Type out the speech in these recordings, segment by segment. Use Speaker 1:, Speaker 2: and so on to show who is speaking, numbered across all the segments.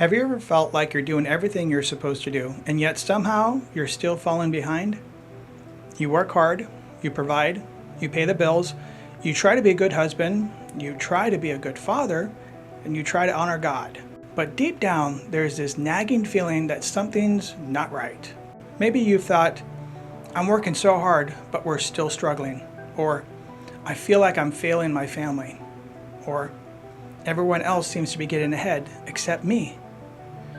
Speaker 1: Have you ever felt like you're doing everything you're supposed to do, and yet somehow you're still falling behind? You work hard, you provide, you pay the bills, you try to be a good husband, you try to be a good father, and you try to honor God. But deep down, there's this nagging feeling that something's not right. Maybe you've thought, I'm working so hard, but we're still struggling. Or, I feel like I'm failing my family. Or, everyone else seems to be getting ahead except me.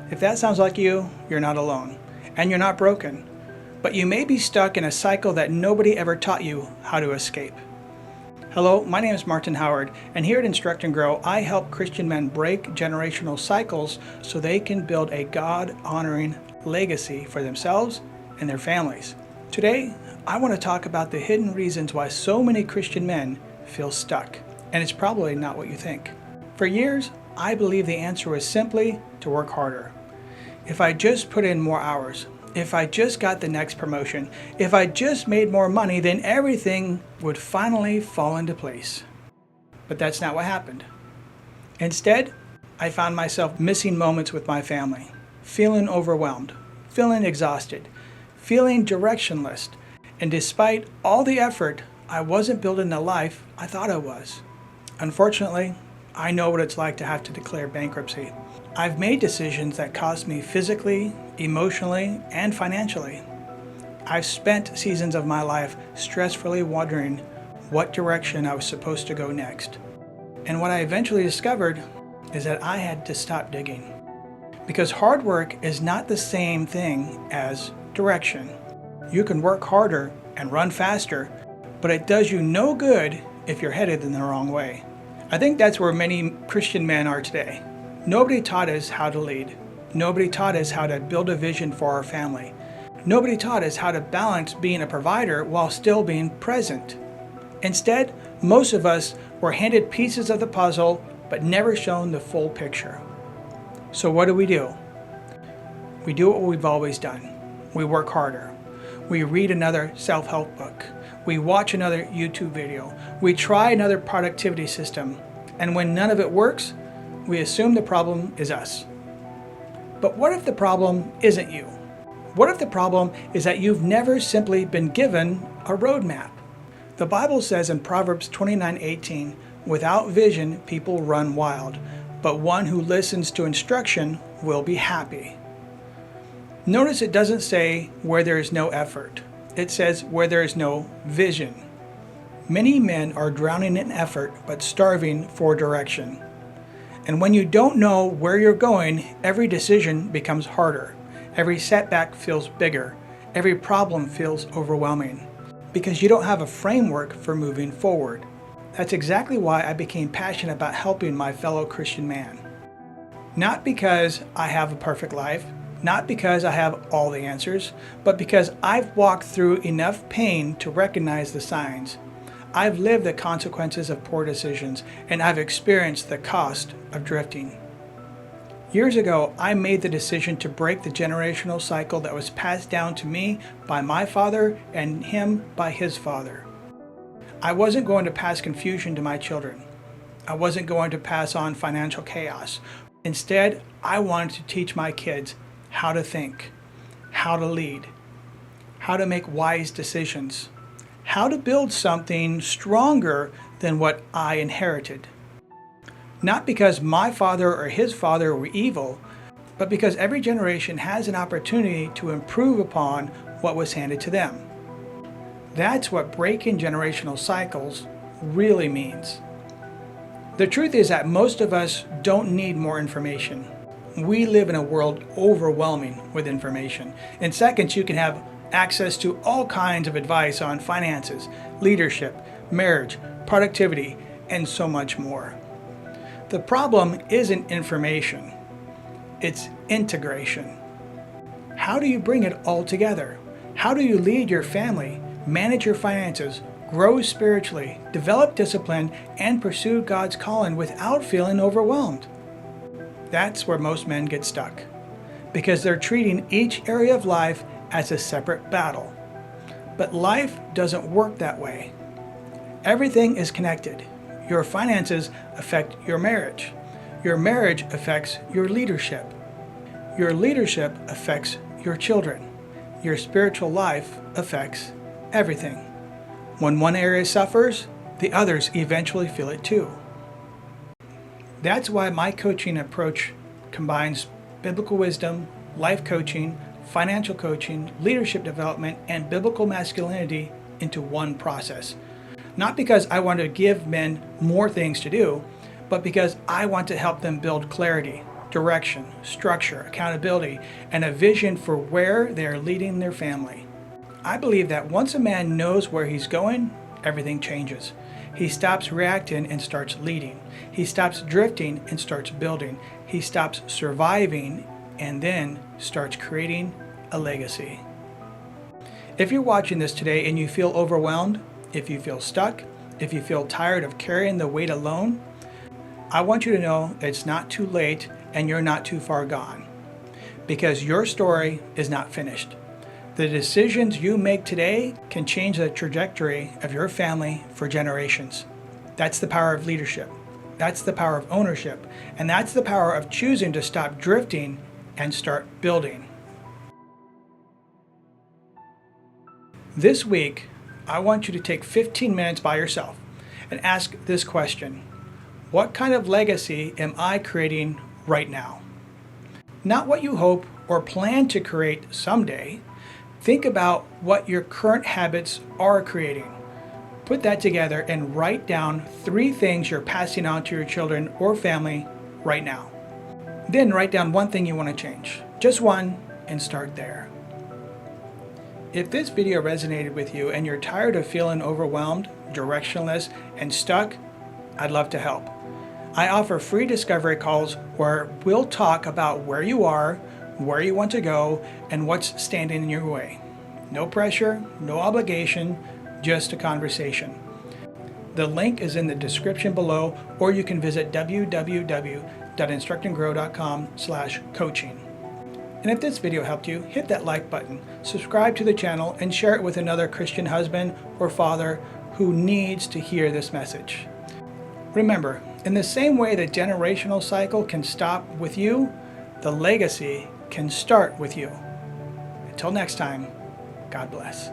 Speaker 1: If that sounds like you, you're not alone. And you're not broken. But you may be stuck in a cycle that nobody ever taught you how to escape. Hello, my name is Martin Howard, and here at Instruct and Grow, I help Christian men break generational cycles so they can build a God-honoring legacy for themselves and their families. Today, I want to talk about the hidden reasons why so many Christian men feel stuck, and it's probably not what you think. For years, I believed the answer was simply to work harder. If I just put in more hours, if I just got the next promotion, if I just made more money, then everything would finally fall into place. But that's not what happened. Instead, I found myself missing moments with my family, feeling overwhelmed, feeling exhausted, feeling directionless, and despite all the effort, I wasn't building the life I thought I was. Unfortunately, I know what it's like to have to declare bankruptcy. I've made decisions that cost me physically, emotionally, and financially. I've spent seasons of my life stressfully wondering what direction I was supposed to go next. And what I eventually discovered is that I had to stop digging. Because hard work is not the same thing as direction. You can work harder and run faster, but it does you no good if you're headed in the wrong way. I think that's where many Christian men are today. Nobody taught us how to lead. Nobody taught us how to build a vision for our family. Nobody taught us how to balance being a provider while still being present. Instead, most of us were handed pieces of the puzzle but never shown the full picture. So what do? We do what we've always done. We work harder. We read another self-help book. We watch another YouTube video. We try another productivity system. And when none of it works, we assume the problem is us. But what if the problem isn't you? What if the problem is that you've never simply been given a roadmap? The Bible says in Proverbs 29:18, without vision, people run wild, but one who listens to instruction will be happy. Notice it doesn't say where there is no effort. It says where there is no vision. Many men are drowning in effort but starving for direction. And when you don't know where you're going, every decision becomes harder. Every setback feels bigger. Every problem feels overwhelming because you don't have a framework for moving forward. That's exactly why I became passionate about helping my fellow Christian man. Not because I have a perfect life, not because I have all the answers, but because I've walked through enough pain to recognize the signs. I've lived the consequences of poor decisions, and I've experienced the cost of drifting. Years ago, I made the decision to break the generational cycle that was passed down to me by my father and him by his father. I wasn't going to pass confusion to my children. I wasn't going to pass on financial chaos. Instead, I wanted to teach my kids how to think, how to lead, how to make wise decisions, how to build something stronger than what I inherited. Not because my father or his father were evil, but because every generation has an opportunity to improve upon what was handed to them. That's what breaking generational cycles really means. The truth is that most of us don't need more information. We live in a world overwhelming with information. In seconds, you can have access to all kinds of advice on finances, leadership, marriage, productivity, and so much more. The problem isn't information, it's integration. How do you bring it all together? How do you lead your family, manage your finances, grow spiritually, develop discipline, and pursue God's calling without feeling overwhelmed? That's where most men get stuck, because they're treating each area of life as a separate battle. But life doesn't work that way. Everything is connected. Your finances affect your marriage. Your marriage affects your leadership. Your leadership affects your children. Your spiritual life affects everything. When one area suffers, the others eventually feel it too. That's why my coaching approach combines biblical wisdom, life coaching, financial coaching, leadership development, and biblical masculinity into one process. Not because I want to give men more things to do, but because I want to help them build clarity, direction, structure, accountability, and a vision for where they are leading their family. I believe that once a man knows where he's going, everything changes. He stops reacting and starts leading. He stops drifting and starts building. He stops surviving and then starts creating a legacy. If you're watching this today and you feel overwhelmed, if you feel stuck, if you feel tired of carrying the weight alone, I want you to know that it's not too late and you're not too far gone, because your story is not finished. The decisions you make today can change the trajectory of your family for generations. That's the power of leadership. That's the power of ownership. And that's the power of choosing to stop drifting and start building. This week, I want you to take 15 minutes by yourself and ask this question: what kind of legacy am I creating right now? Not what you hope or plan to create someday. Think about what your current habits are creating. Put that together and write down 3 things you're passing on to your children or family right now. Then write down 1 thing you want to change. Just 1, and start there. If this video resonated with you and you're tired of feeling overwhelmed, directionless, and stuck, I'd love to help. I offer free discovery calls where we'll talk about where you are, where you want to go, and what's standing in your way. No pressure, no obligation, just a conversation. The link is in the description below, or you can visit www.instructandgrow.com/coaching. And if this video helped you, hit that like button, subscribe to the channel, and share it with another Christian husband or father who needs to hear this message. Remember, in the same way the generational cycle can stop with you, the legacy can start with you. Until next time, God bless.